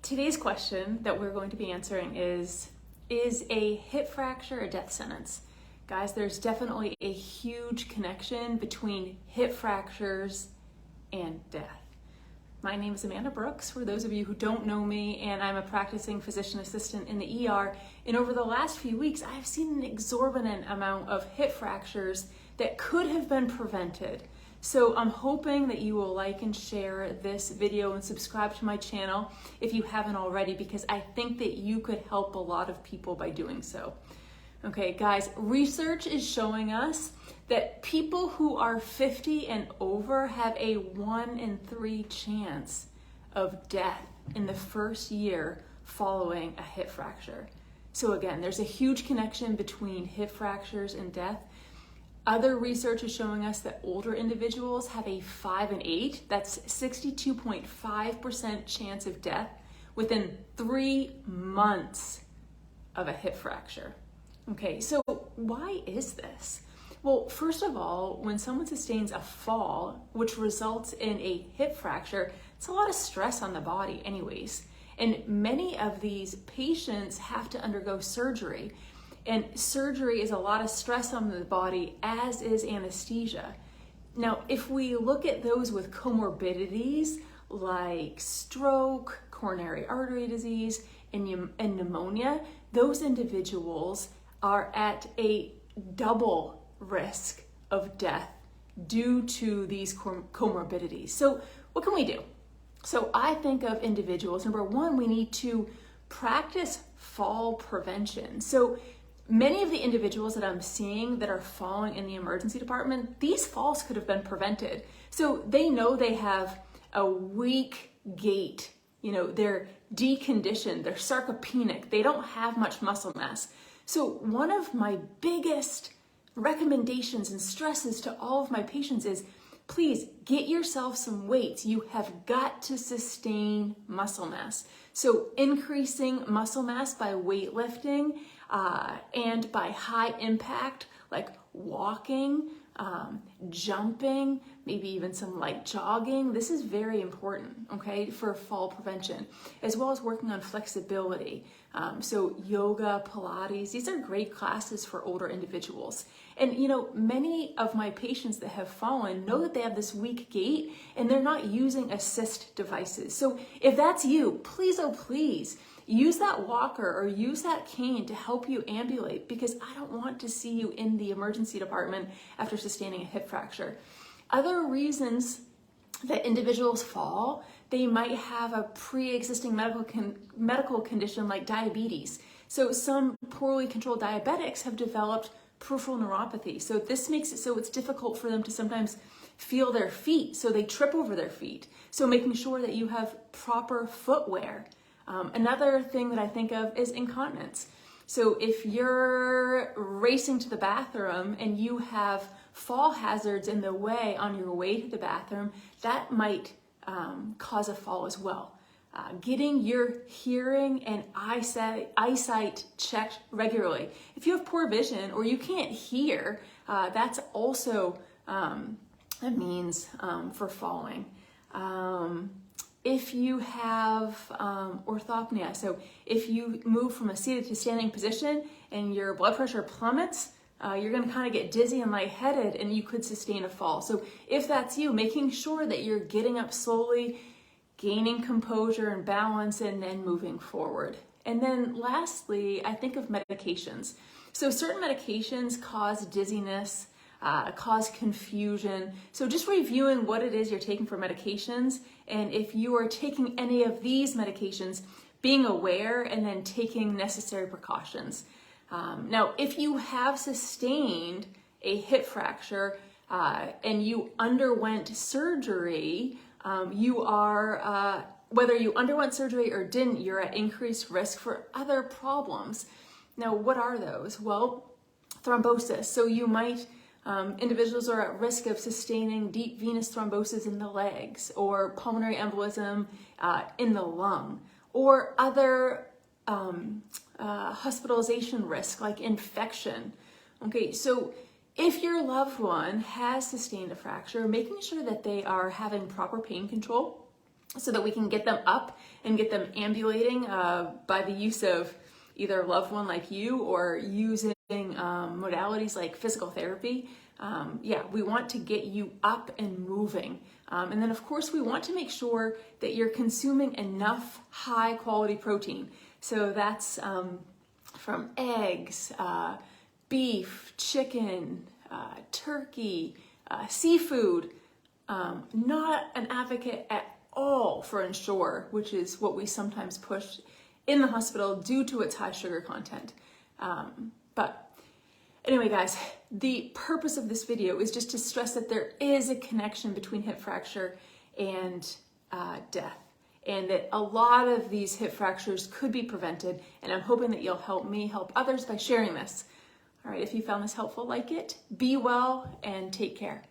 Today's question that we're going to be answering is a hip fracture a death sentence? Guys, there's definitely a huge connection between hip fractures and death. My name is Amanda Brooks, for those of you who don't know me, and I'm a practicing physician assistant in the ER. And over the last few weeks, I've seen an exorbitant amount of hip fractures that could have been prevented. So I'm hoping that you will like and share this video and subscribe to my channel if you haven't already, because I think that you could help a lot of people by doing so. Okay, guys, research is showing us that people who are 50 and over have a 1 in 3 chance of death in the first year following a hip fracture. So again, there's a huge connection between hip fractures and death. Other research is showing us that older individuals have a 5 in 8, that's 62.5% chance of death within 3 months of a hip fracture. Okay, so why is this? Well, first of all, when someone sustains a fall, which results in a hip fracture, it's a lot of stress on the body anyways. And many of these patients have to undergo surgery. And surgery is a lot of stress on the body, as is anesthesia. Now, if we look at those with comorbidities like stroke, coronary artery disease, and pneumonia, those individuals are at a double risk of death due to these comorbidities. So what can we do? So I think of individuals, number one, we need to practice fall prevention. So many of the individuals that I'm seeing that are falling in the emergency department, these falls could have been prevented. So they know they have a weak gait, they're deconditioned, they're sarcopenic, they don't have much muscle mass. So one of my biggest recommendations and stresses to all of my patients is, please get yourself some weights. You have got to sustain muscle mass. So increasing muscle mass by weightlifting and by high impact, like walking, jumping, maybe even some light jogging. This is very important, okay, for fall prevention, as well as working on flexibility. So yoga, Pilates, these are great classes for older individuals. And many of my patients that have fallen know that they have this weak gait and they're not using assist devices. So if that's you, please, oh please, use that walker or use that cane to help you ambulate, because I don't want to see you in the emergency department after sustaining a hip fracture. Other reasons that individuals fall, they might have a pre-existing medical condition like diabetes. So some poorly controlled diabetics have developed peripheral neuropathy. So this makes it so it's difficult for them to sometimes feel their feet, so they trip over their feet. So making sure that you have proper footwear. Another thing that I think of is incontinence. So if you're racing to the bathroom and you have fall hazards in the way on your way to the bathroom, that might cause a fall as well. Getting your hearing and eyesight checked regularly. If you have poor vision or you can't hear, that's also a means for falling. If you have orthopnea, so if you move from a seated to standing position and your blood pressure plummets, you're going to kind of get dizzy and lightheaded and you could sustain a fall. So if that's you, making sure that you're getting up slowly, gaining composure and balance, and then moving forward. And then lastly, I think of medications. So certain medications cause dizziness, cause confusion. So just reviewing what it is you're taking for medications, and if you are taking any of these medications, being aware and then taking necessary precautions. Now, if you have sustained a hip fracture and you underwent surgery, you are, whether you underwent surgery or didn't, you're at increased risk for other problems. Now, what are those? Well, thrombosis. So you might, individuals are at risk of sustaining deep venous thrombosis in the legs, or pulmonary embolism in the lung, or other hospitalization risk like infection. Okay, so if your loved one has sustained a fracture, making sure that they are having proper pain control, so that we can get them up and get them ambulating by the use of either a loved one like you or using modalities like physical therapy. Yeah, we want to get you up and moving. And then of course we want to make sure that you're consuming enough high quality protein. So that's from eggs, beef, chicken, turkey, seafood. Not an advocate at all for Ensure, which is what we sometimes push in the hospital due to its high sugar content. But anyway, guys, the purpose of this video is just to stress that there is a connection between hip fracture and death, and that a lot of these hip fractures could be prevented, and I'm hoping that you'll help me help others by sharing this. All right, if you found this helpful, like it, be well, and take care.